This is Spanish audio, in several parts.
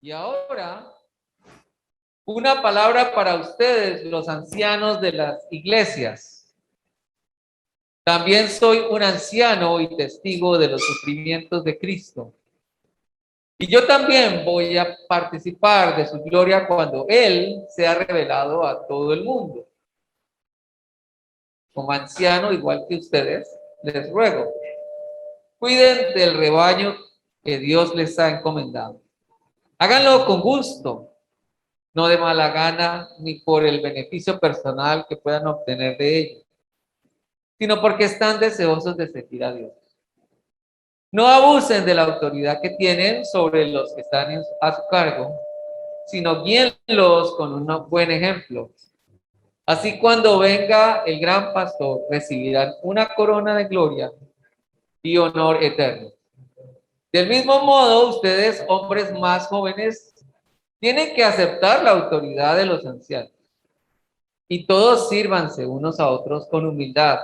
Y ahora, una palabra para ustedes, los ancianos de las iglesias. También soy un anciano y testigo de los sufrimientos de Cristo. Y yo también voy a participar de su gloria cuando Él sea revelado a todo el mundo. Como anciano, igual que ustedes, les ruego, cuiden del rebaño que Dios les ha encomendado. Háganlo con gusto, no de mala gana, ni por el beneficio personal que puedan obtener de ello, sino porque están deseosos de servir a Dios. No abusen de la autoridad que tienen sobre los que están a su cargo, sino guíenlos con un buen ejemplo. Así cuando venga el gran pastor, recibirán una corona de gloria y honor eterno. Del mismo modo, ustedes, hombres más jóvenes, tienen que aceptar la autoridad de los ancianos. Y todos sírvanse unos a otros con humildad,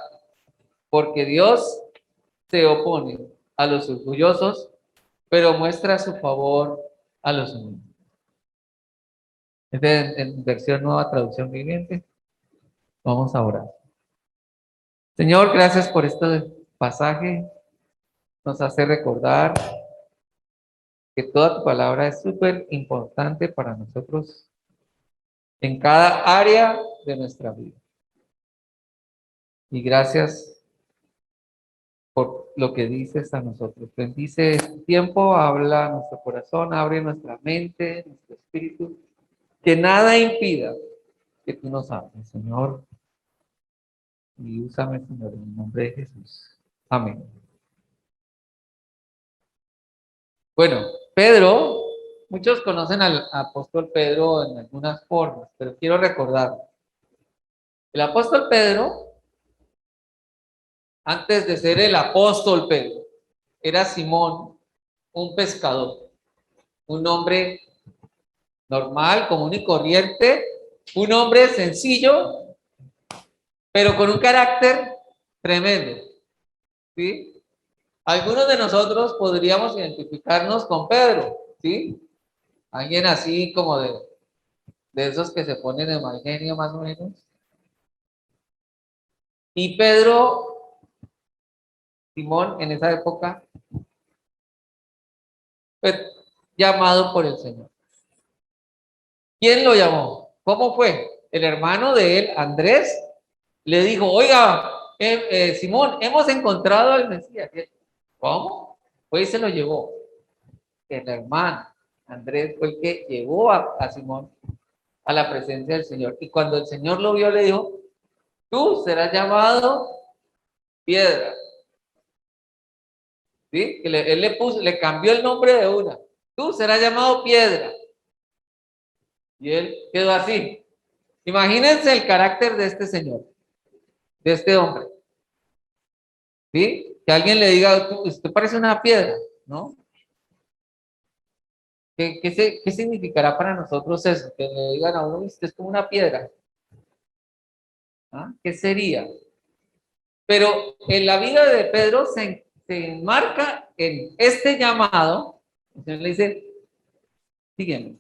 porque Dios se opone a los orgullosos, pero muestra su favor a los humildes. En versión nueva traducción viviente. Vamos a orar. Señor, gracias por este pasaje. Nos hace recordar que toda tu palabra es súper importante para nosotros en cada área de nuestra vida. Y gracias por lo que dices a nosotros. Bendice este tiempo, habla a nuestro corazón, abre nuestra mente, nuestro espíritu, que nada impida que tú nos hables, Señor. Y úsame, Señor, en el nombre de Jesús. Amén. Bueno, Pedro, muchos conocen al apóstol Pedro en algunas formas, pero quiero recordar. El apóstol Pedro, antes de ser el apóstol Pedro, era Simón, un pescador, un hombre normal, común y corriente, un hombre sencillo, pero con un carácter tremendo, ¿sí? Algunos de nosotros podríamos identificarnos con Pedro, ¿sí? Alguien así como de esos que se ponen de mal genio más o menos. Y Pedro, Simón, en esa época, fue llamado por el Señor. ¿Quién lo llamó? ¿Cómo fue? El hermano de él, Andrés, le dijo, oiga, Simón, hemos encontrado al Mesías. ¿Cómo? Pues se lo llevó. El hermano, Andrés, fue el que llevó a Simón a la presencia del Señor. Y cuando el Señor lo vio, le dijo, tú serás llamado Piedra. ¿Sí? Él le cambió el nombre de una. Tú serás llamado Piedra. Y él quedó así. Imagínense el carácter de este señor, de este hombre. ¿Sí? Que alguien le diga, usted parece una piedra, ¿no? ¿Qué significará para nosotros eso? Que le digan a uno, usted es como una piedra. ¿Ah? ¿Qué sería? Pero en la vida de Pedro se enmarca en este llamado. El Señor le dice, sígueme,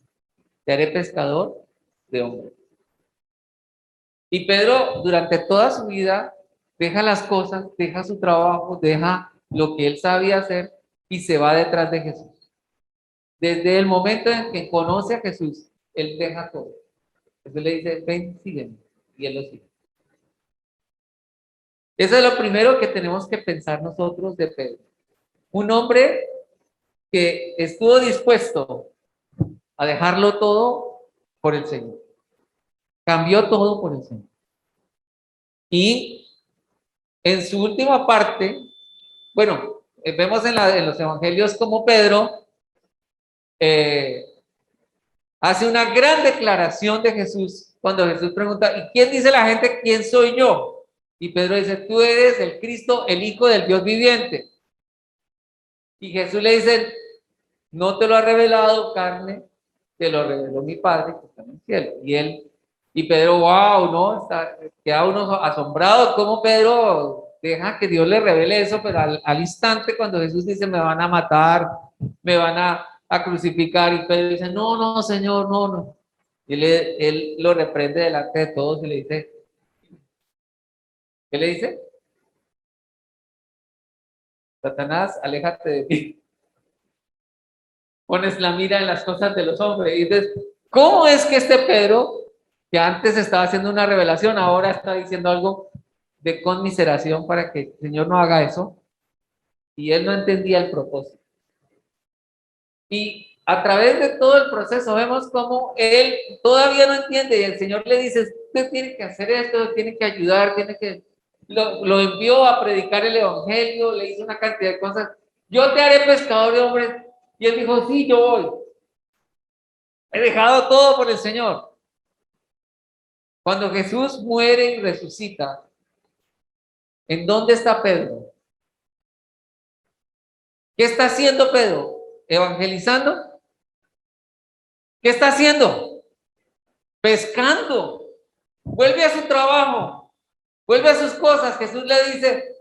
te haré pescador de hombres. Y Pedro, durante toda su vida, deja las cosas, deja su trabajo, deja lo que él sabía hacer y se va detrás de Jesús. Desde el momento en que conoce a Jesús, él deja todo. Jesús le dice, ven, sígueme. Y él lo sigue. Eso es lo primero que tenemos que pensar nosotros de Pedro. Un hombre que estuvo dispuesto a dejarlo todo por el Señor. Cambió todo por el Señor. Y en su última parte, bueno, vemos en los evangelios como Pedro hace una gran declaración de Jesús cuando Jesús pregunta, ¿y quién dice la gente quién soy yo? Y Pedro dice, tú eres el Cristo, el Hijo del Dios viviente. Y Jesús le dice, no te lo ha revelado carne, te lo reveló mi Padre que está en el cielo. Y Pedro, wow, ¿no? Queda uno asombrado cómo Pedro deja que Dios le revele eso, pero al instante cuando Jesús dice, me van a matar, me van a crucificar, y Pedro dice, no, no, Señor, no, no. Y él lo reprende delante de todos y le dice, ¿qué le dice? Satanás, aléjate de mí. Pones la mira en las cosas de los hombres. Y dices, ¿cómo es que este Pedro, que antes estaba haciendo una revelación, ahora está diciendo algo de conmiseración para que el Señor no haga eso? Y él no entendía el propósito. Y a través de todo el proceso vemos cómo él todavía no entiende y el Señor le dice, usted tiene que hacer esto, tiene que ayudar, tiene que... Lo envió a predicar el evangelio, le hizo una cantidad de cosas. Yo te haré pescador de hombres. Y él dijo, sí, yo voy. He dejado todo por el Señor. Cuando Jesús muere y resucita, ¿en dónde está Pedro? ¿Qué está haciendo Pedro? ¿Evangelizando? ¿Qué está haciendo? Pescando. Vuelve a su trabajo, vuelve a sus cosas. Jesús le dice,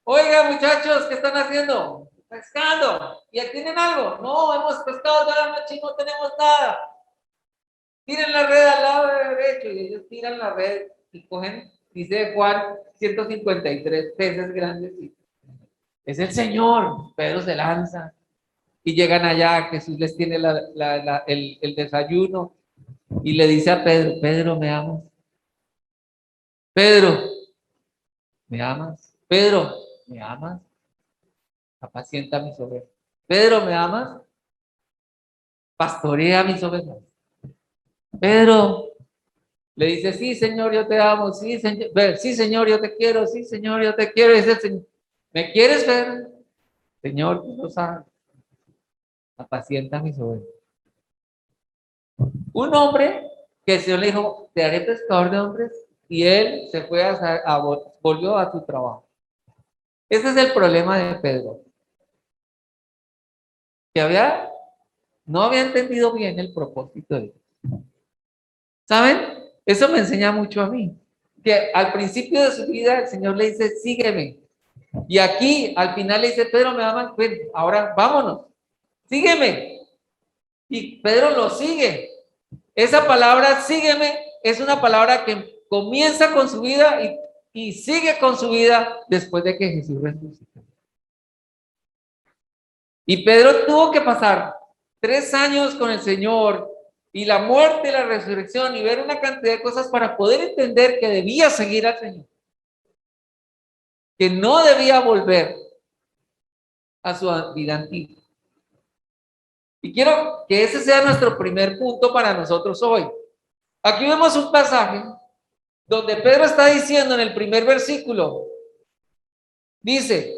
oiga muchachos, ¿qué están haciendo? Pescando. ¿Y tienen algo? No, hemos pescado toda la noche y no tenemos nada. Tiren la red al lado derecho, y ellos tiran la red y cogen, dice Juan, 153 peces grandes. Y es el Señor. Pedro se lanza y llegan allá. Jesús les tiene el desayuno y le dice a Pedro, Pedro, ¿me amas? Pedro, ¿me amas? Pedro, ¿me amas? Apacienta mis ovejas. Pedro, ¿me amas? Pastorea mis ovejas. Pedro le dice, sí, Señor, yo te amo. Sí, Señor, yo te quiero. Sí, Señor, yo te quiero. Y dice, Señor, ¿me quieres ver? Señor, tú lo sabes. Apacienta mis ovejas. Un hombre que el Señor le dijo, te haré pescador de hombres. Y él se fue volvió a su trabajo. Ese es el problema de Pedro. Que no había entendido bien el propósito de Dios. ¿Saben? Eso me enseña mucho a mí. Que al principio de su vida el Señor le dice, sígueme. Y aquí al final le dice, Pedro, me amas, ven, ahora vámonos, sígueme. Y Pedro lo sigue. Esa palabra, sígueme, es una palabra que comienza con su vida y sigue con su vida después de que Jesús resucitó. Y Pedro tuvo que pasar 3 años con el Señor y la muerte y la resurrección y ver una cantidad de cosas para poder entender que debía seguir al Señor, que no debía volver a su vida antigua. Y quiero que ese sea nuestro primer punto para nosotros hoy. Aquí vemos un pasaje donde Pedro está diciendo en el primer versículo, dice,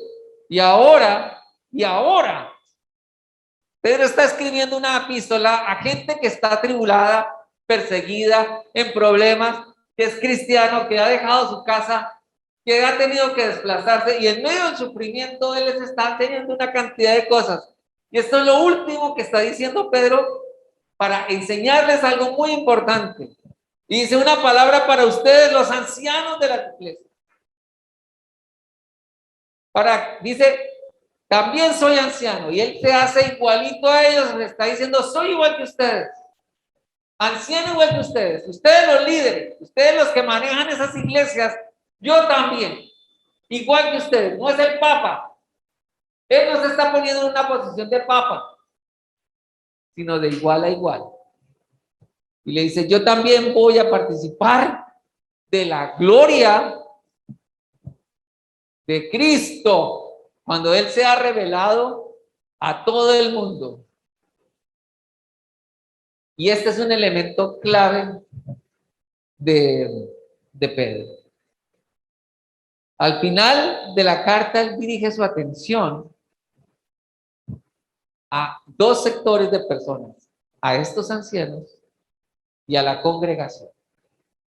y ahora, Pedro está escribiendo una epístola a gente que está atribulada, perseguida, en problemas, que es cristiano, que ha dejado su casa, que ha tenido que desplazarse y en medio del sufrimiento él les está teniendo una cantidad de cosas. Y esto es lo último que está diciendo Pedro para enseñarles algo muy importante. Y dice una palabra para ustedes, los ancianos de la iglesia. Dice, también soy anciano, y él se hace igualito a ellos, le está diciendo, soy igual que ustedes, anciano igual que ustedes los líderes, ustedes los que manejan esas iglesias, yo también, igual que ustedes, no es el Papa, él no se está poniendo en una posición de Papa, sino de igual a igual. Y le dice, yo también voy a participar de la gloria de Cristo cuando Él sea revelado a todo el mundo. Y este es un elemento clave de Pedro. Al final de la carta, él dirige su atención a 2 sectores de personas, a estos ancianos y a la congregación,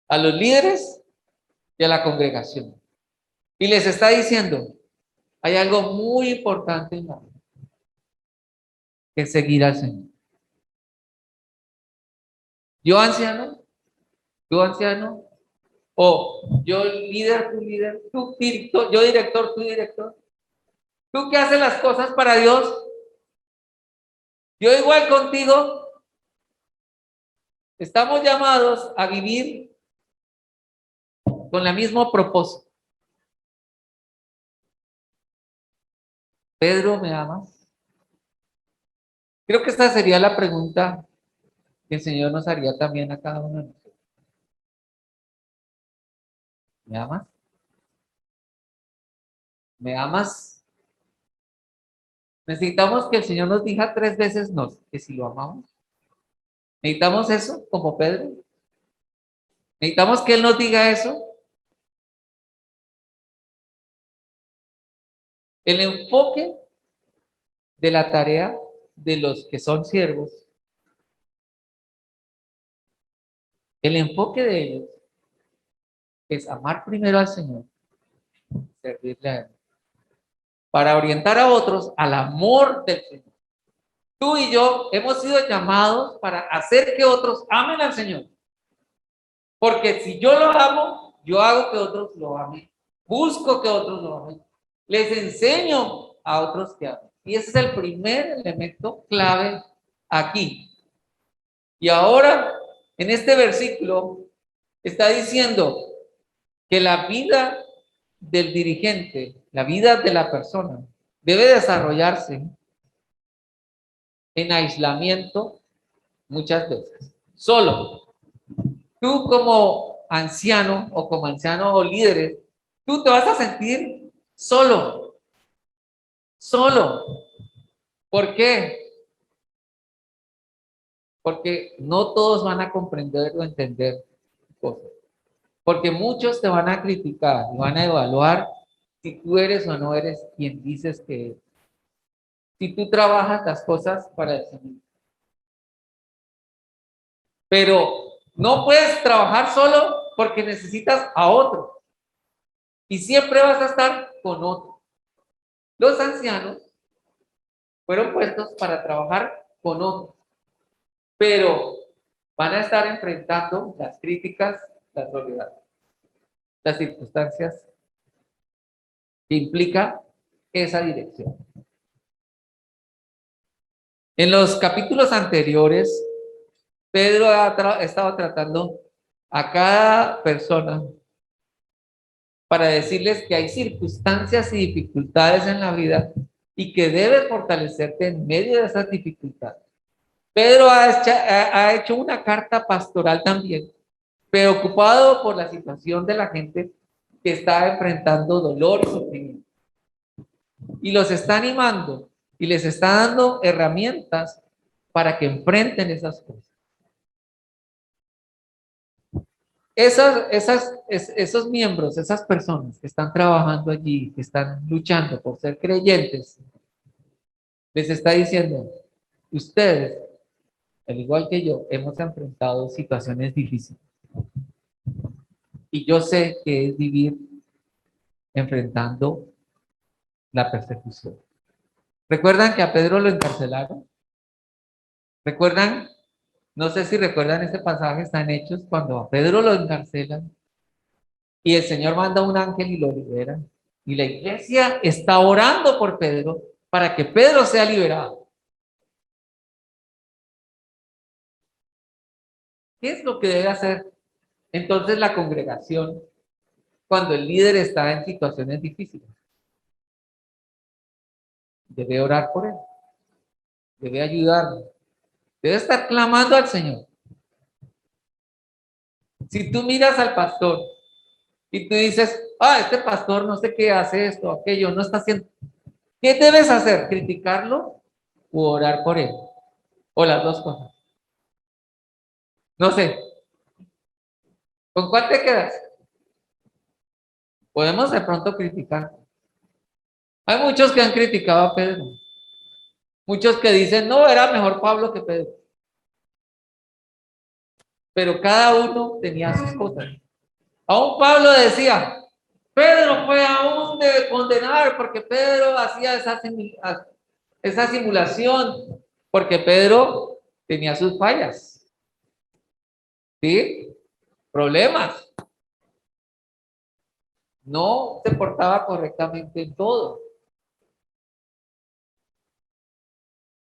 a los líderes y a la congregación. Y les está diciendo, hay algo muy importante en la vida, que es seguir al Señor. Yo anciano, O yo líder, tú director, yo director, tú director. Tú que haces las cosas para Dios, yo igual contigo. Estamos llamados a vivir con el mismo propósito. Pedro, ¿me amas? Creo que esta sería la pregunta que el Señor nos haría también a cada uno de nosotros. ¿Me amas? ¿Me amas? Necesitamos que el Señor nos diga 3 veces no, que si lo amamos. Necesitamos eso como Pedro. Necesitamos que Él nos diga eso. El enfoque de la tarea de los que son siervos, el enfoque de ellos es amar primero al Señor, servirle a Él, para orientar a otros al amor del Señor. Tú y yo hemos sido llamados para hacer que otros amen al Señor. Porque si yo lo amo, yo hago que otros lo amen. Busco que otros lo amen. Les enseño a otros que amen. Y ese es el primer elemento clave aquí. Y ahora, en este versículo, está diciendo que la vida del dirigente, la vida de la persona, debe desarrollarse en aislamiento muchas veces. Solo. Tú como anciano o líderes, tú te vas a sentir solo. Solo. ¿Por qué? Porque no todos van a comprender o entender cosas. Porque muchos te van a criticar y van a evaluar si tú eres o no eres quien dices que eres. Si tú trabajas las cosas para el Señor. Pero no puedes trabajar solo porque necesitas a otro. Y siempre vas a estar con otro. Los ancianos fueron puestos para trabajar con otros, pero van a estar enfrentando las críticas, la soledad, las circunstancias que implica esa dirección. En los capítulos anteriores, Pedro ha estado tratando a cada persona para decirles que hay circunstancias y dificultades en la vida y que debes fortalecerte en medio de esas dificultades. Pedro ha hecho una carta pastoral también, preocupado por la situación de la gente que está enfrentando dolor y sufrimiento. Y los está animando y les está dando herramientas para que enfrenten esas cosas. Esos miembros, esas personas que están trabajando allí, que están luchando por ser creyentes, les está diciendo, ustedes, al igual que yo, hemos enfrentado situaciones difíciles. Y yo sé que es vivir enfrentando la persecución. ¿Recuerdan que a Pedro lo encarcelaron? ¿Recuerdan? No sé si recuerdan ese pasaje, está en Hechos, cuando a Pedro lo encarcelan y el Señor manda un ángel y lo libera. Y la iglesia está orando por Pedro para que Pedro sea liberado. ¿Qué es lo que debe hacer entonces la congregación cuando el líder está en situaciones difíciles? Debe orar por él, debe ayudarlo, debe estar clamando al Señor. Si tú miras al pastor y tú dices, este pastor no sé qué hace esto, aquello, no está haciendo, ¿qué debes hacer? ¿Criticarlo o orar por él? O las dos cosas. No sé, ¿con cuál te quedas? Podemos de pronto criticar. Hay muchos que han criticado a Pedro. Muchos que dicen, no, era mejor Pablo que Pedro. Pero cada uno tenía sus cosas. Aún Pablo decía, Pedro fue aún de condenar porque Pedro hacía esa simulación, porque Pedro tenía sus fallas, ¿sí? Problemas. no se portaba correctamente en todo,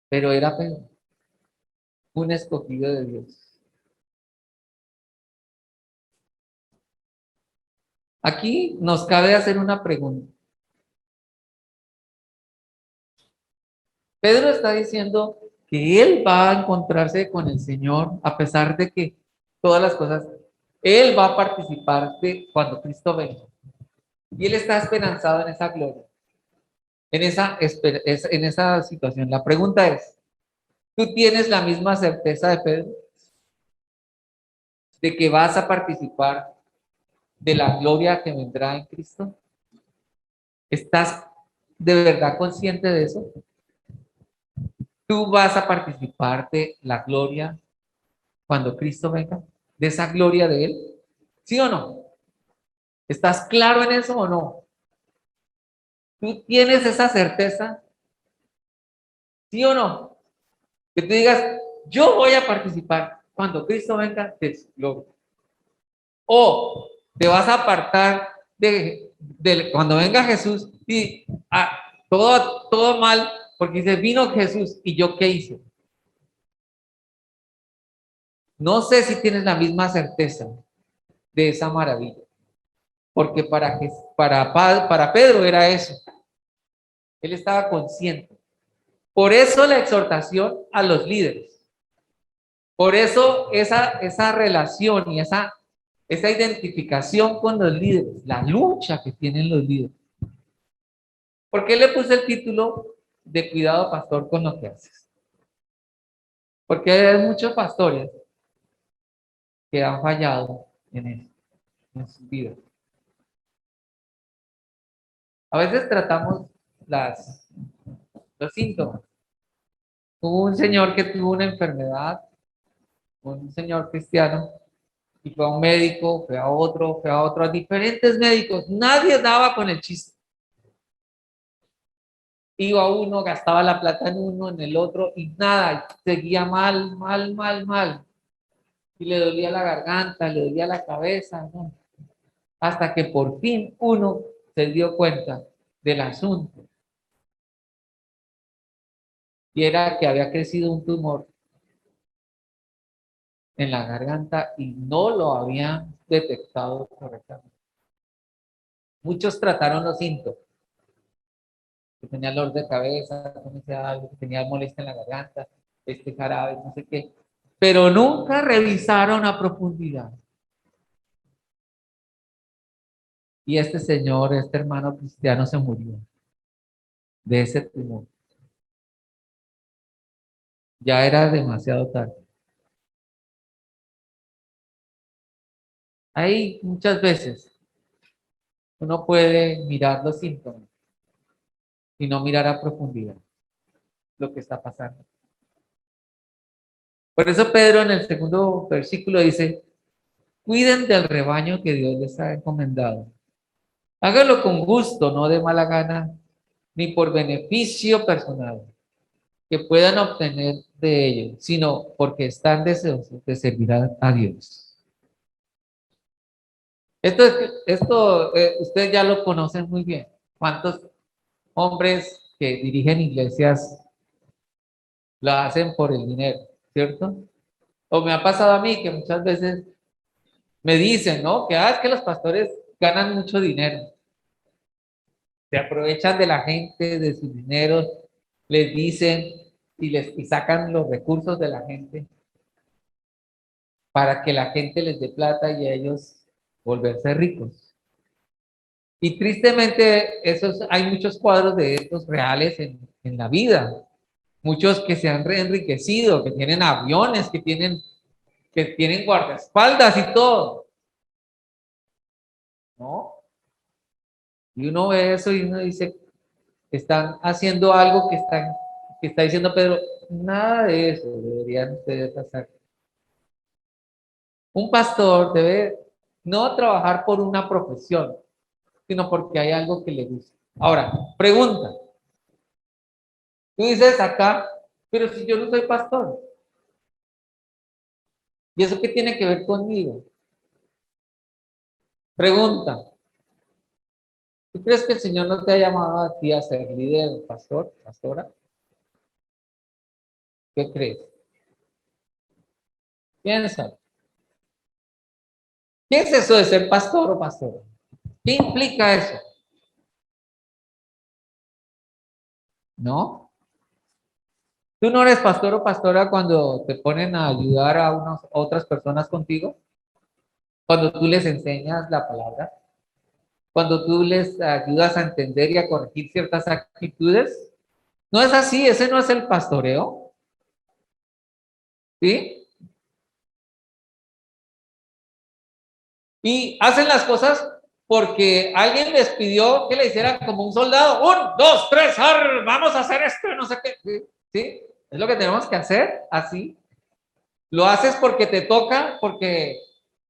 pero era Pedro, un escogido de Dios. Aquí nos cabe hacer una pregunta. Pedro está diciendo que él va a encontrarse con el Señor a pesar de que todas las cosas, él va a participar de cuando Cristo venga. Y él está esperanzado en esa gloria, en esa situación. La pregunta es, ¿tú tienes la misma certeza de Pedro de que vas a participar de la gloria que vendrá en Cristo? ¿Estás de verdad consciente de eso? ¿Tú vas a participar de la gloria cuando Cristo venga? ¿De esa gloria de Él? ¿Sí o no? ¿Estás claro en eso o no? ¿Tú tienes esa certeza? ¿Sí o no? Que tú digas, yo voy a participar cuando Cristo venga de su gloria. O te vas a apartar de cuando venga Jesús y todo mal, porque dice, vino Jesús y yo qué hice. No sé si tienes la misma certeza de esa maravilla, porque para Pedro era eso. Él estaba consciente. Por eso la exhortación a los líderes. Por eso esa relación y esa identificación con los líderes, la lucha que tienen los líderes. ¿Por qué le puse el título de cuidado pastor con lo que haces? Porque hay muchos pastores que han fallado en eso, en sus vidas. A veces tratamos los síntomas. Hubo un señor que tuvo una enfermedad, un señor cristiano, y fue a un médico, fue a otro, a diferentes médicos. Nadie daba con el chiste. Iba uno, gastaba la plata en uno, en el otro, y nada, seguía mal, mal, mal, mal. Y le dolía la garganta, le dolía la cabeza, ¿no? Hasta que por fin uno se dio cuenta del asunto. Y era que había crecido un tumor en la garganta y no lo habían detectado correctamente. Muchos trataron los síntomas, que tenía dolor de cabeza, que tenía molestia en la garganta, jarabe, no sé qué, pero nunca revisaron a profundidad. Y este señor, este hermano cristiano se murió de ese tumor. Ya era demasiado tarde. Ahí muchas veces uno puede mirar los síntomas y no mirar a profundidad lo que está pasando. Por eso Pedro en el segundo versículo dice, cuiden del rebaño que Dios les ha encomendado. Hágalo con gusto, no de mala gana, ni por beneficio personal que puedan obtener de ello, sino porque están deseosos de servir a Dios. Ustedes ya lo conocen muy bien. ¿Cuántos hombres que dirigen iglesias lo hacen por el dinero, cierto? O me ha pasado a mí que muchas veces me dicen, ¿no? Que es que los pastores ganan mucho dinero. Se aprovechan de la gente, de sus dineros, les dicen y sacan los recursos de la gente para que la gente les dé plata y a ellos volverse ricos. Y tristemente, hay muchos cuadros de estos reales en la vida. Muchos que se han enriquecido, que tienen aviones, que tienen guardaespaldas y todo, ¿no? Y uno ve eso y uno dice, están haciendo algo que está diciendo Pedro, nada de eso deberían ustedes hacer. Un pastor debe no trabajar por una profesión, sino porque hay algo que le gusta. Ahora, pregunta. Tú dices acá, pero si yo no soy pastor, ¿y eso qué tiene que ver conmigo? Pregunta. ¿Tú crees que el Señor no te ha llamado a ti a ser líder, pastor, pastora? ¿Qué crees? Piensa. ¿Qué es eso de ser pastor o pastora? ¿Qué implica eso? ¿No? ¿Tú no eres pastor o pastora cuando te ponen a ayudar a otras personas contigo? Cuando tú les enseñas la palabra, cuando tú les ayudas a entender y a corregir ciertas actitudes. No es así, ese no es el pastoreo, ¿sí? Y hacen las cosas porque alguien les pidió que le hicieran como un soldado. Un, dos, tres, vamos a hacer esto, no sé qué. ¿Sí? ¿Sí? Es lo que tenemos que hacer, así. Lo haces porque te toca, porque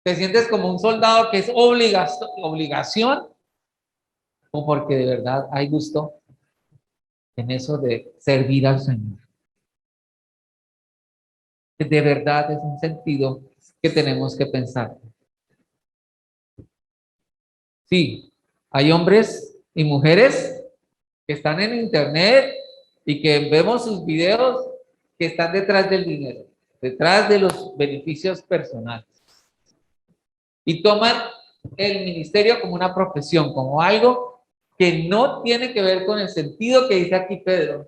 te sientes como un soldado que es obligación, o porque de verdad hay gusto en eso de servir al Señor. De verdad es un sentido que tenemos que pensar. Sí, hay hombres y mujeres que están en internet y que vemos sus videos que están detrás del dinero, detrás de los beneficios personales. Y toman el ministerio como una profesión, como algo que no tiene que ver con el sentido que dice aquí Pedro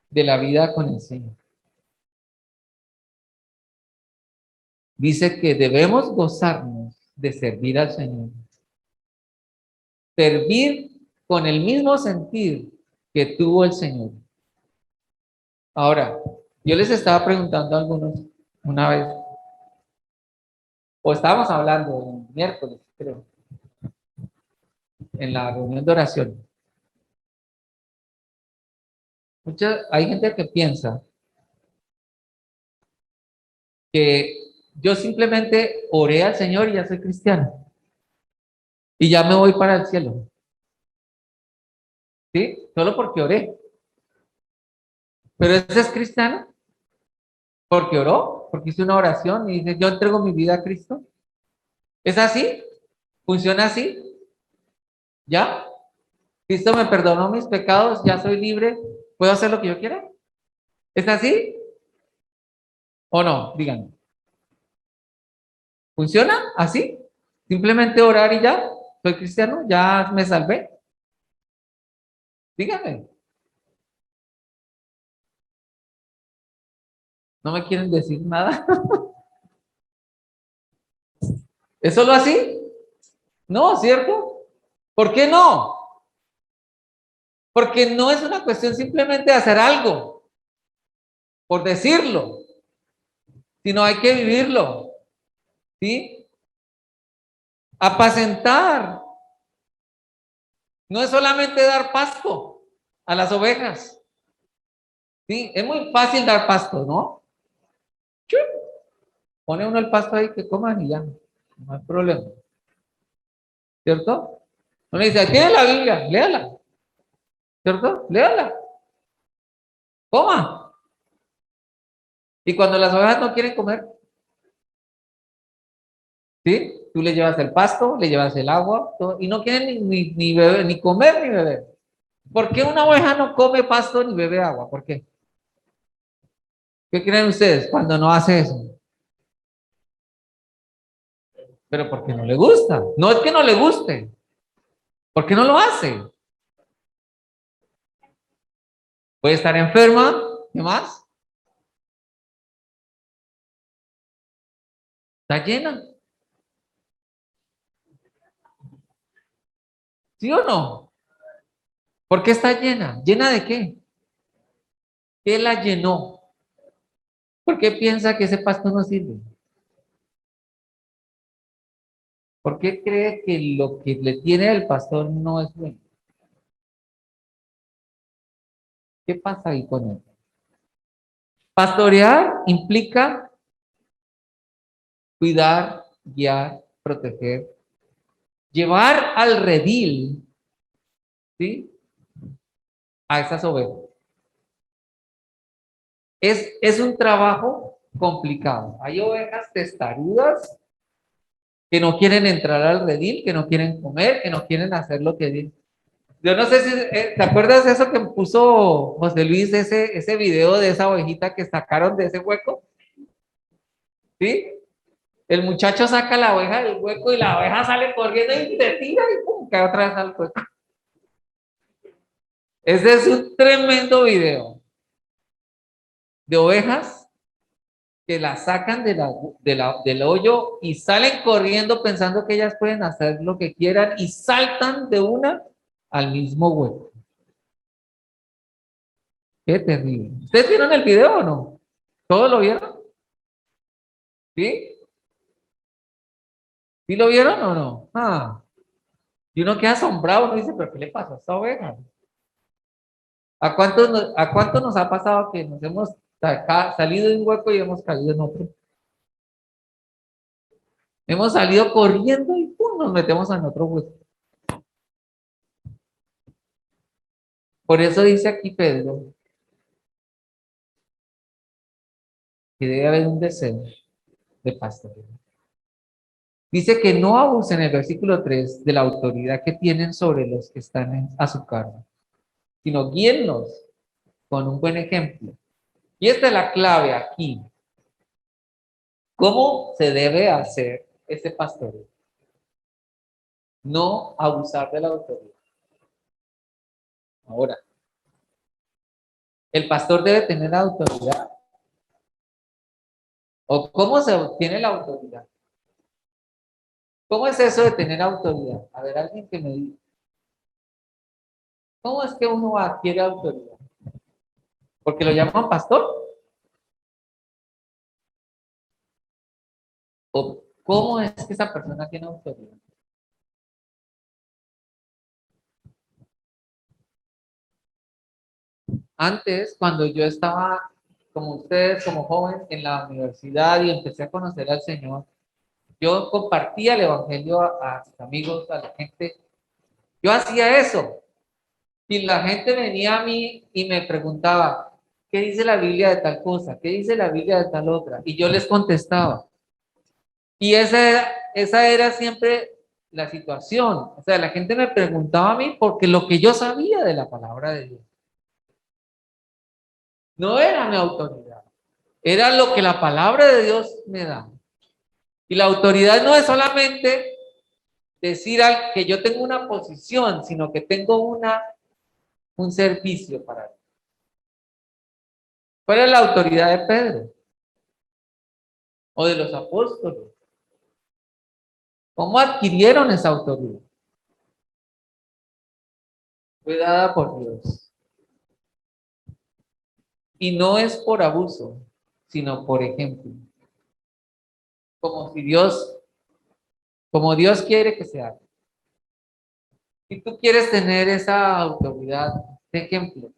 de la vida con el Señor. Dice que debemos gozarnos de servir al Señor. Servir con el mismo sentir que tuvo el Señor. Ahora, yo les estaba preguntando a algunos una vez, o estábamos hablando el miércoles, creo, en la reunión de oración. Hay gente que piensa que yo simplemente oré al Señor y ya soy cristiano y ya me voy para el cielo, ¿sí? Solo porque oré. Pero ese es cristiano porque oró, porque hizo una oración y dice, yo entrego mi vida a Cristo. ¿Es así? ¿Funciona así? ¿Ya? Cristo me perdonó mis pecados, ya soy libre, ¿puedo hacer lo que yo quiera? ¿Es así o no? Díganme. ¿Funciona así? Simplemente orar y ya, soy cristiano, ya me salvé. Díganme. ¿No me quieren decir nada? ¿Es solo así? No, ¿cierto? ¿Por qué no? Porque no es una cuestión simplemente de hacer algo, por decirlo, sino hay que vivirlo, ¿sí? Apacentar. No es solamente dar pasto a las ovejas, ¿sí? Es muy fácil dar pasto, ¿no? Pone uno el pasto ahí que coman y ya, no hay problema, ¿cierto? Uno dice, tiene la Biblia, léala, ¿cierto? Léala, coma. Y cuando las ovejas no quieren comer, ¿sí? Tú le llevas el pasto, le llevas el agua, todo, y no quieren ni beber, ni comer ni beber. ¿Por qué una oveja no come pasto ni bebe agua? ¿Por qué? ¿Qué creen ustedes cuando no hace eso? Pero porque no le gusta. No es que no le guste, porque no lo hace. Puede estar enferma, ¿qué más? Está llena, ¿sí o no? ¿Por qué está llena? ¿Llena de qué? ¿Qué la llenó? ¿Por qué piensa que ese pasto no sirve? ¿Por qué cree que lo que le tiene el pastor no es bueno? ¿Qué pasa ahí con él? Pastorear implica cuidar, guiar, proteger, llevar al redil, ¿sí? A esas ovejas. Es un trabajo complicado. Hay ovejas testarudas que no quieren entrar al redil, que no quieren comer, que no quieren hacer lo que dicen. Yo no sé si, ¿te acuerdas de eso que puso José Luis, ese video de esa ovejita que sacaron de ese hueco? ¿Sí? El muchacho saca la oveja del hueco y la oveja sale corriendo y se tira y pum, cae otra vez al hueco. Ese es un tremendo video de ovejas que la sacan del hoyo y salen corriendo pensando que ellas pueden hacer lo que quieran y saltan de una al mismo hueco. Qué terrible. ¿Ustedes vieron el video o no? ¿Todos lo vieron? ¿Sí? ¿Sí lo vieron o no? Ah, y uno queda asombrado, uno dice, ¿pero qué le pasó a esta oveja? ¿A cuánto nos ha pasado que nos hemos salido de un hueco y hemos caído en otro? Hemos salido corriendo y ¡pum! Nos metemos en otro hueco. Por eso dice aquí Pedro que debe haber un deseo de pastoreo. Dice que no abusen en el versículo 3 de la autoridad que tienen sobre los que están a su cargo, sino guíenlos con un buen ejemplo. Y esta es la clave aquí. ¿Cómo se debe hacer ese pastoreo? No abusar de la autoridad. Ahora, el pastor debe tener autoridad. ¿O cómo se obtiene la autoridad? ¿Cómo es eso de tener autoridad? A ver, alguien que me diga. ¿Cómo es que uno adquiere autoridad? ¿Porque lo llaman pastor? ¿O cómo es que esa persona tiene autoridad? Antes, cuando yo estaba, como ustedes, como joven, en la universidad y empecé a conocer al Señor, yo compartía el Evangelio a sus amigos, a la gente. Yo hacía eso. Y la gente venía a mí y me preguntaba, ¿qué dice la Biblia de tal cosa? ¿Qué dice la Biblia de tal otra? Y yo les contestaba. Y esa era siempre la situación. O sea, la gente me preguntaba a mí porque lo que yo sabía de la palabra de Dios no era mi autoridad, era lo que la palabra de Dios me da. Y la autoridad no es solamente decir que yo tengo una posición, sino que tengo un servicio para él. ¿Cuál es la autoridad de Pedro o de los apóstoles? ¿Cómo adquirieron esa autoridad? Fue dada por Dios. Y no es por abuso, sino por ejemplo. Como si Dios, como Dios quiere que se haga. Si tú quieres tener esa autoridad, de ejemplo.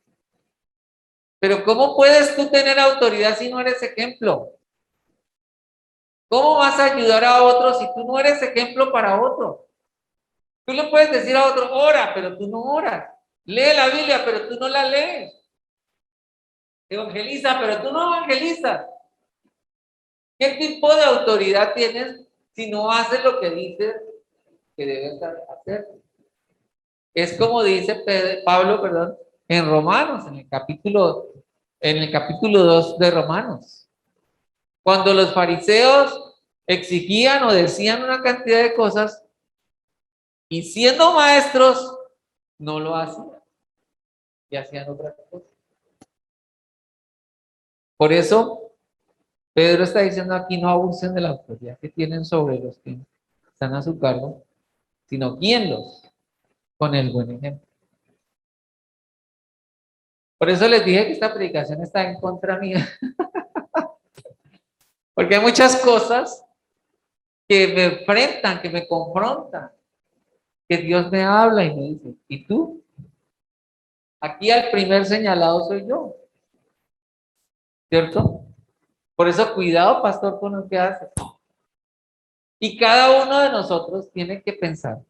Pero ¿cómo puedes tú tener autoridad si no eres ejemplo? ¿Cómo vas a ayudar a otros si tú no eres ejemplo para otro? Tú le puedes decir a otro, ora, pero tú no oras. Lee la Biblia, pero tú no la lees. Evangeliza, pero tú no evangelizas. ¿Qué tipo de autoridad tienes si no haces lo que dices que debes hacer? Es como dice Pablo, perdón, en Romanos, en el capítulo 2 de Romanos. Cuando los fariseos exigían o decían una cantidad de cosas y siendo maestros no lo hacían y hacían otras cosas. Por eso Pedro está diciendo aquí: no abusen de la autoridad que tienen sobre los que están a su cargo, sino guíenlos con el buen ejemplo. Por eso les dije que esta predicación está en contra mía, porque hay muchas cosas que me enfrentan, que me confrontan, que Dios me habla y me dice, ¿y tú? Aquí el primer señalado soy yo, ¿cierto? Por eso cuidado, pastor, con lo que hace. Y cada uno de nosotros tiene que pensar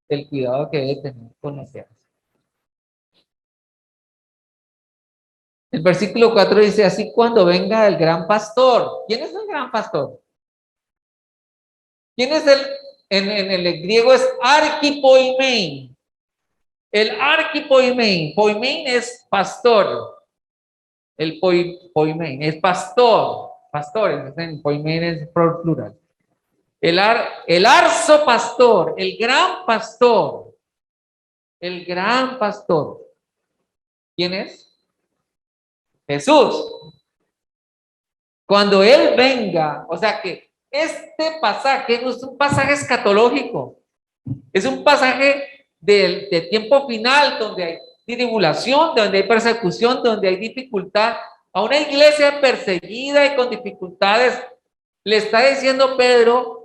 el cuidado que debe tener con lo que hace. El versículo 4 dice, así cuando venga el gran pastor. ¿Quién es el gran pastor? ¿Quién es en el griego es arkipoimein? El arquipoimen. Poimen es pastor. El poimen es pastor. Pastores, en poimen es plural. El arzo pastor, el gran pastor. El gran pastor. ¿Quién es? Jesús. Cuando Él venga, o sea que este pasaje no es un pasaje escatológico, es un pasaje de tiempo final donde hay tribulación, donde hay persecución, donde hay dificultad. A una iglesia perseguida y con dificultades, le está diciendo Pedro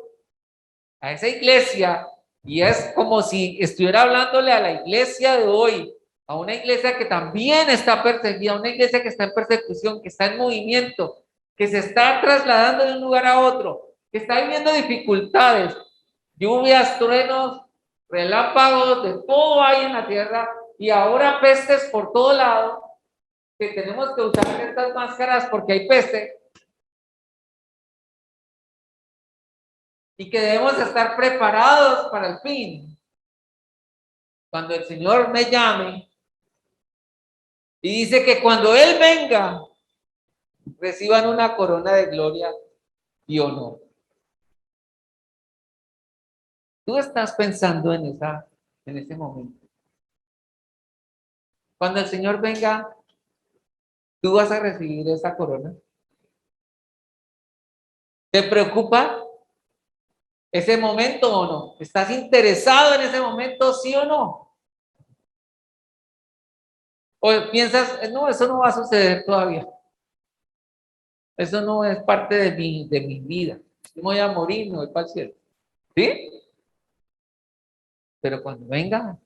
a esa iglesia, y es como si estuviera hablándole a la iglesia de hoy, a una iglesia que también está perseguida, a una iglesia que está en persecución, que está en movimiento, que se está trasladando de un lugar a otro, que está viviendo dificultades, lluvias, truenos, relámpagos, de todo hay en la tierra, y ahora pestes por todo lado, que tenemos que usar estas máscaras porque hay peste, y que debemos estar preparados para el fin. Cuando el Señor me llame, y dice que cuando Él venga, reciban una corona de gloria y honor. Tú estás pensando en ese momento. Cuando el Señor venga, tú vas a recibir esa corona. ¿Te preocupa ese momento o no? ¿Estás interesado en ese momento, sí o no? ¿O piensas, no, eso no va a suceder todavía? Eso no es parte de mi vida. Yo me voy a morir, me voy para el cielo. ¿Sí? Pero cuando venga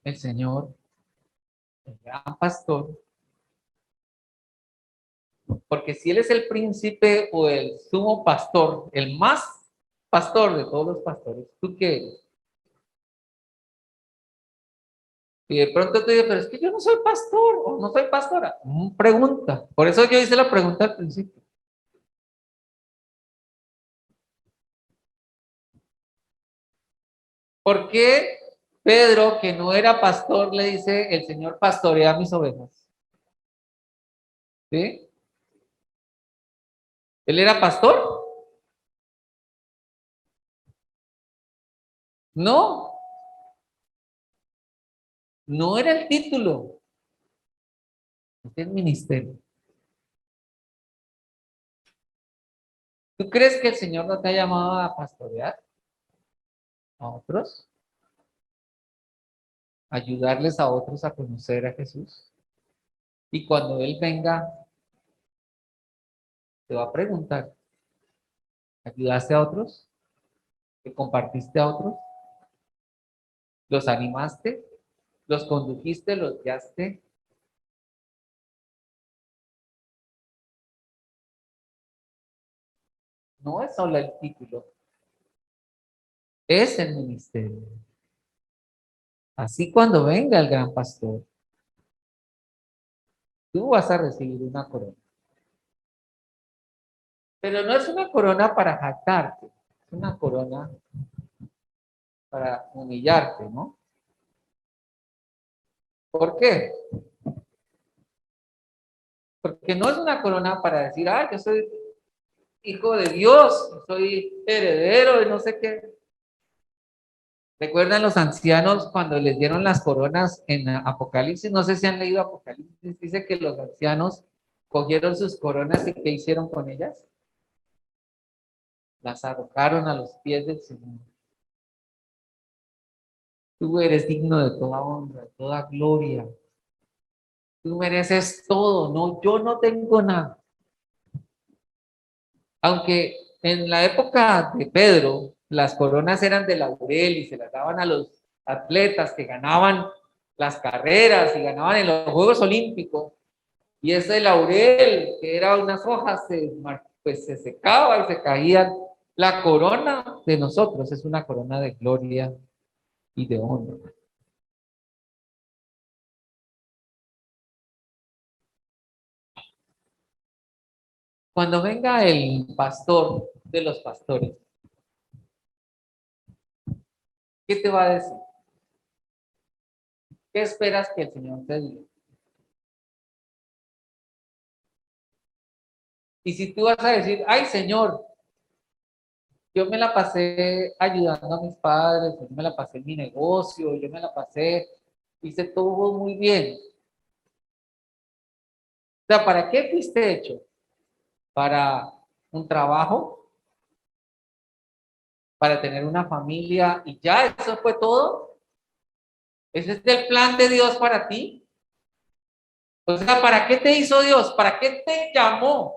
el Señor, el gran pastor, porque si Él es el príncipe o el sumo pastor, el más pastor de todos los pastores, ¿tú qué eres? Y de pronto tú dices, pero es que yo no soy pastor o no soy pastora. Pregunta. Por eso yo hice la pregunta al principio. ¿Por qué Pedro, que no era pastor, le dice, el Señor pastorea mis ovejas? ¿Sí? ¿Él era pastor? No, no era el título, es el ministerio. ¿Tú crees que el Señor no te ha llamado a pastorear a otros? Ayudarles a otros a conocer a Jesús. Y cuando Él venga, te va a preguntar, ¿ayudaste a otros? ¿Te compartiste a otros? ¿Los animaste? ¿Los condujiste? ¿Los guiaste? No es solo el título, es el ministerio. Así cuando venga el gran pastor, tú vas a recibir una corona. Pero no es una corona para jactarte, es una corona para humillarte, ¿no? ¿Por qué? Porque no es una corona para decir, ah, yo soy hijo de Dios, soy heredero de no sé qué. ¿Recuerdan los ancianos cuando les dieron las coronas en Apocalipsis? No sé si han leído Apocalipsis. Dice que los ancianos cogieron sus coronas y ¿qué hicieron con ellas? Las arrojaron a los pies del Señor. Tú eres digno de toda honra, de toda gloria. Tú mereces todo, no, yo no tengo nada. Aunque en la época de Pedro, las coronas eran de laurel y se las daban a los atletas que ganaban las carreras y ganaban en los Juegos Olímpicos. Y ese laurel, que era unas hojas, pues se secaba y se caía. La corona de nosotros es una corona de gloria y de honra. Cuando venga el pastor de los pastores, ¿qué te va a decir? ¿qué esperas que el Señor te diga? Y si tú vas a decir, ay Señor, yo me la pasé ayudando a mis padres, yo me la pasé en mi negocio, yo me la pasé, hice todo muy bien. O sea, ¿para qué fuiste hecho? ¿Para un trabajo? ¿Para tener una familia? ¿Y ya eso fue todo? ¿Ese es el plan de Dios para ti? O sea, ¿para qué te hizo Dios? ¿Para qué te llamó?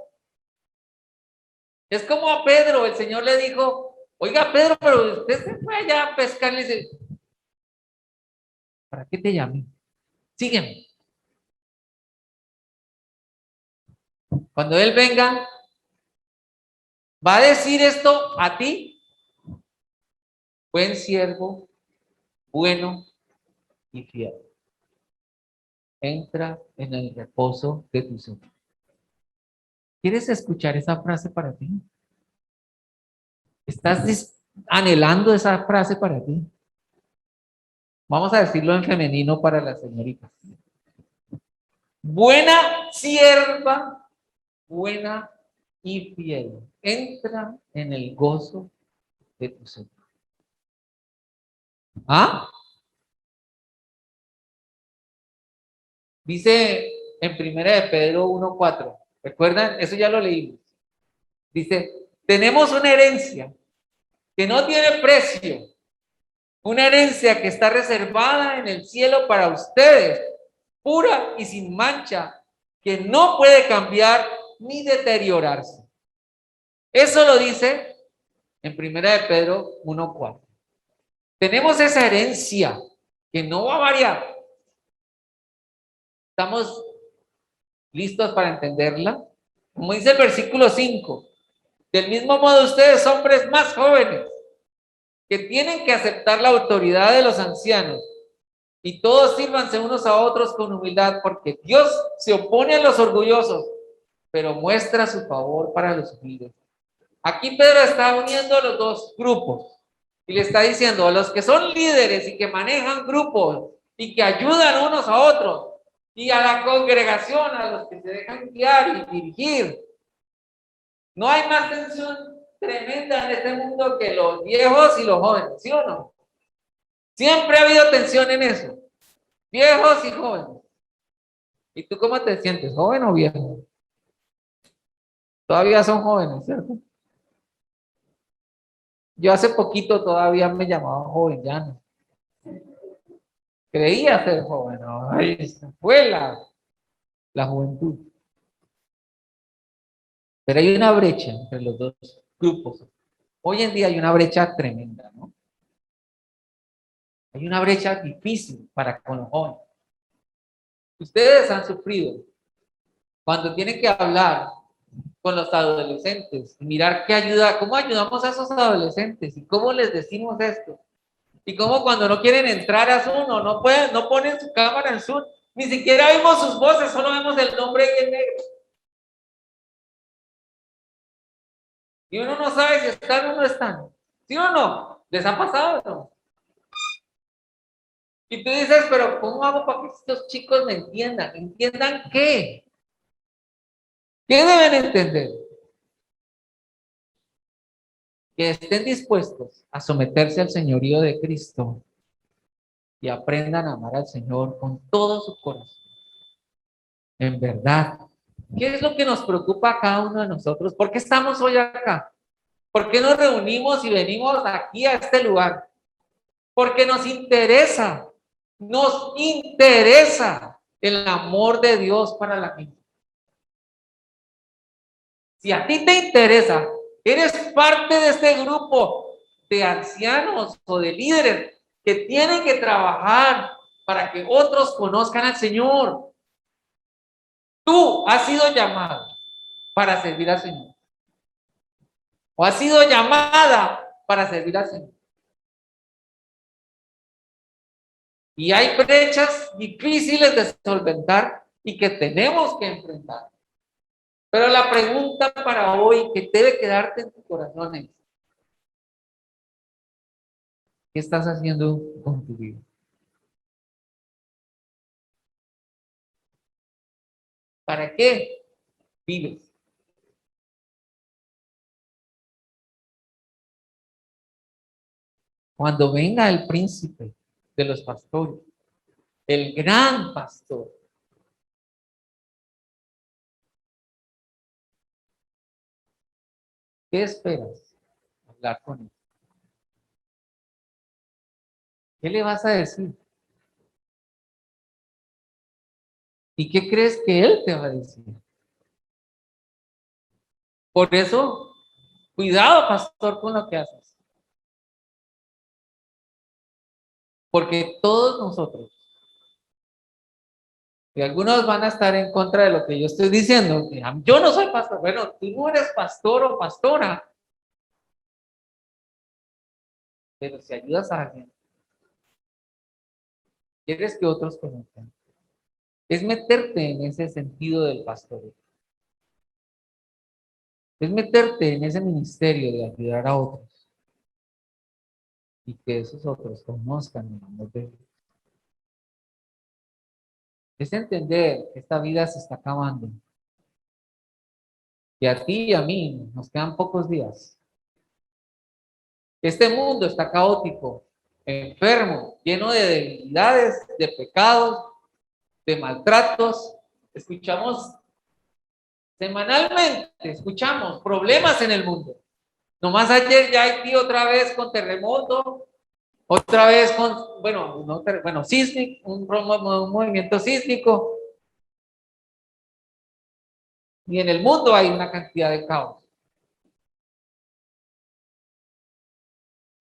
Es como a Pedro, el Señor le dijo, oiga Pedro, pero usted se fue allá a pescar, le dice, ¿para qué te llamé? Sígueme. Cuando Él venga, ¿va a decir esto a ti? Buen siervo, bueno y fiel. Entra en el reposo de tu Señor. ¿Quieres escuchar esa frase para ti? ¿Estás anhelando esa frase para ti? Vamos a decirlo en femenino para las señoritas. Buena sierva, buena y fiel. Entra en el gozo de tu Señor. ¿Ah? Dice en primera de Pedro 1:4. ¿Recuerdan? Eso ya lo leímos. Dice, tenemos una herencia que no tiene precio, una herencia que está reservada en el cielo para ustedes, pura y sin mancha, que no puede cambiar ni deteriorarse. Eso lo dice en primera de Pedro 1:4. Tenemos esa herencia que no va a variar. ¿Estamos listos para entenderla? Como dice el versículo 5, del mismo modo ustedes, hombres más jóvenes, que tienen que aceptar la autoridad de los ancianos, y todos sírvanse unos a otros con humildad, porque Dios se opone a los orgullosos, pero muestra su favor para los humildes. Aquí Pedro está uniendo los dos grupos y le está diciendo a los que son líderes y que manejan grupos y que ayudan unos a otros, y a la congregación, a los que se dejan guiar y dirigir. No hay más tensión tremenda en este mundo que los viejos y los jóvenes, ¿sí o no? Siempre ha habido tensión en eso, viejos y jóvenes. ¿Y tú cómo te sientes, joven o viejo? Todavía son jóvenes, ¿cierto? Yo hace poquito todavía me llamaba joven, ya no. Creía ser joven, ¿no? Ay, fue la juventud. Pero hay una brecha entre los dos grupos. Hoy en día hay una brecha tremenda, ¿no? Hay una brecha difícil para con los jóvenes. Ustedes han sufrido cuando tienen que hablar con los adolescentes, mirar qué ayuda, cómo ayudamos a esos adolescentes y cómo les decimos esto. Y cómo cuando no quieren entrar a Zoom o no pueden, no ponen su cámara en Zoom, ni siquiera vemos sus voces, solo vemos el nombre y el negro. Y uno no sabe si están o no están. ¿Sí o no? ¿Les ha pasado o no? Y tú dices, pero ¿cómo hago para que estos chicos me entiendan? ¿Entiendan qué? ¿Qué deben entender? Que estén dispuestos a someterse al señorío de Cristo y aprendan a amar al Señor con todo su corazón. En verdad. ¿Qué es lo que nos preocupa a cada uno de nosotros? ¿Por qué estamos hoy acá? ¿Por qué nos reunimos y venimos aquí a este lugar? Porque nos interesa el amor de Dios para la gente. Si a ti te interesa, eres parte de este grupo de ancianos o de líderes que tienen que trabajar para que otros conozcan al Señor. Tú has sido llamado para servir al Señor. O has sido llamada para servir al Señor. Y hay brechas difíciles de solventar y que tenemos que enfrentar. Pero la pregunta para hoy que debe quedarte en tu corazón es, ¿qué estás haciendo con tu vida? ¿para qué vives? Cuando venga el príncipe de los pastores, el gran pastor, ¿qué esperas? Hablar con él. ¿Qué le vas a decir? ¿Y qué crees que él te va a decir? Por eso, cuidado, pastor, con lo que haces. Porque todos nosotros, y algunos van a estar en contra de lo que yo estoy diciendo, yo no soy pastor. Bueno, tú no eres pastor o pastora, pero si ayudas a alguien, quieres que otros conozcan. Es meterte en ese sentido del pastor. Es meterte en ese ministerio de ayudar a otros y que esos otros conozcan el amor de Dios. Es entender que esta vida se está acabando. Y a ti y a mí nos quedan pocos días. Este mundo está caótico, enfermo, lleno de debilidades, de pecados, de maltratos. Escuchamos semanalmente, escuchamos problemas en el mundo. Nomás ayer ya Haití otra vez con terremoto, otra vez con, bueno, no, bueno, sísmico, un movimiento sísmico. Y en el mundo hay una cantidad de caos.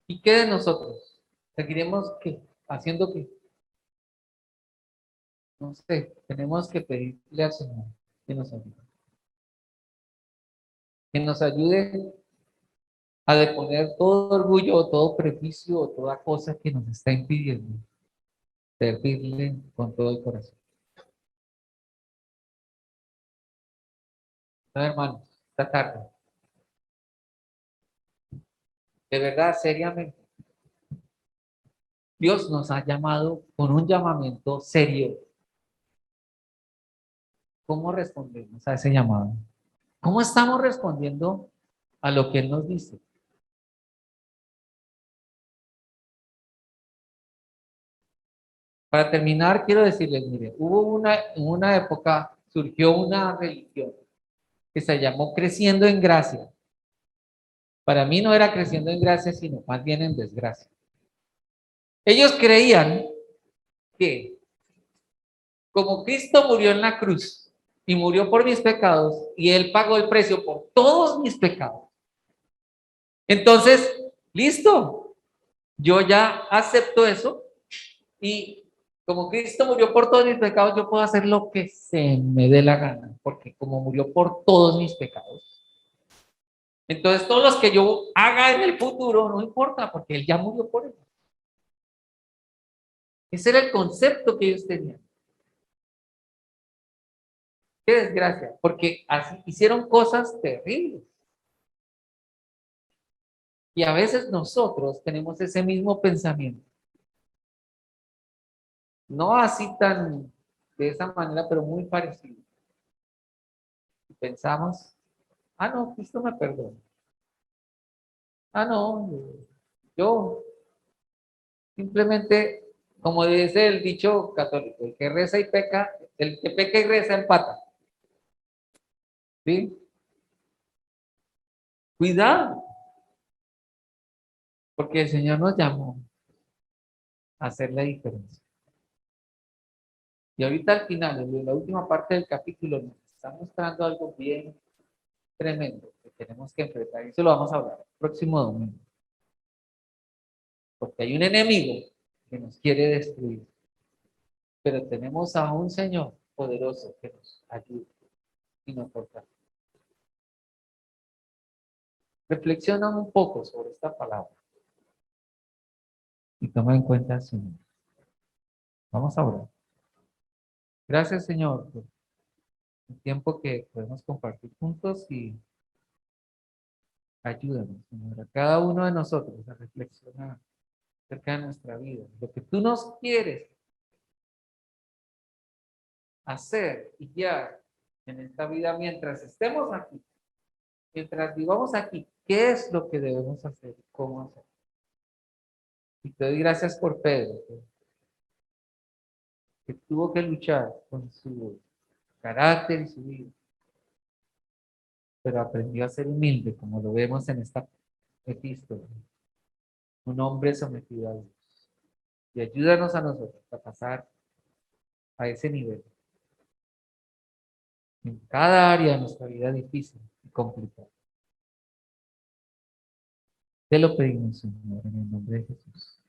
¿Y qué de nosotros? ¿Seguiremos qué? ¿Haciendo qué? No sé, tenemos que pedirle al Señor que nos ayude. Que nos ayude a deponer todo orgullo, todo prejuicio, toda cosa que nos está impidiendo servirle con todo el corazón. No, hermanos, esta tarde, de verdad, seriamente, Dios nos ha llamado con un llamamiento serio. ¿Cómo respondemos a ese llamado? ¿Cómo estamos respondiendo a lo que Él nos dice? Para terminar, quiero decirles, mire, en una época surgió una religión que se llamó Creciendo en Gracia. Para mí no era creciendo en gracia, sino más bien en desgracia. Ellos creían que como Cristo murió en la cruz y murió por mis pecados y Él pagó el precio por todos mis pecados, entonces, listo, yo ya acepto eso y como Cristo murió por todos mis pecados, yo puedo hacer lo que se me dé la gana, porque como murió por todos mis pecados, entonces todos los que yo haga en el futuro no importa, porque Él ya murió por ellos. Ese era el concepto que ellos tenían. Qué desgracia, porque así hicieron cosas terribles. Y a veces nosotros tenemos ese mismo pensamiento. No así tan de esa manera, pero muy parecido. Pensamos, ah, no, Cristo me perdona. Ah, no, yo simplemente, como dice el dicho católico, el que reza y peca, el que peca y reza empata. ¿Sí? Cuidado, porque el Señor nos llamó a hacer la diferencia. Y ahorita al final, en la última parte del capítulo, nos está mostrando algo bien tremendo que tenemos que enfrentar. Y eso lo vamos a hablar el próximo domingo. Porque hay un enemigo que nos quiere destruir. Pero tenemos a un Señor poderoso que nos ayuda y nos fortalece. Reflexiona un poco sobre esta palabra y toma en cuenta al Señor. Vamos a orar. Gracias, Señor, por el tiempo que podemos compartir juntos y ayúdanos, Señor, a cada uno de nosotros a reflexionar acerca de nuestra vida, lo que tú nos quieres hacer y guiar en esta vida mientras estemos aquí, mientras vivamos aquí, ¿qué es lo que debemos hacer? ¿Cómo hacer? Y te doy gracias por Pedro, que tuvo que luchar con su carácter y su vida, pero aprendió a ser humilde, como lo vemos en esta epístola, un hombre sometido a Dios. Y ayúdanos a nosotros a pasar a ese nivel en cada área de nuestra vida difícil y complicada. Te lo pedimos, Señor, en el nombre de Jesús.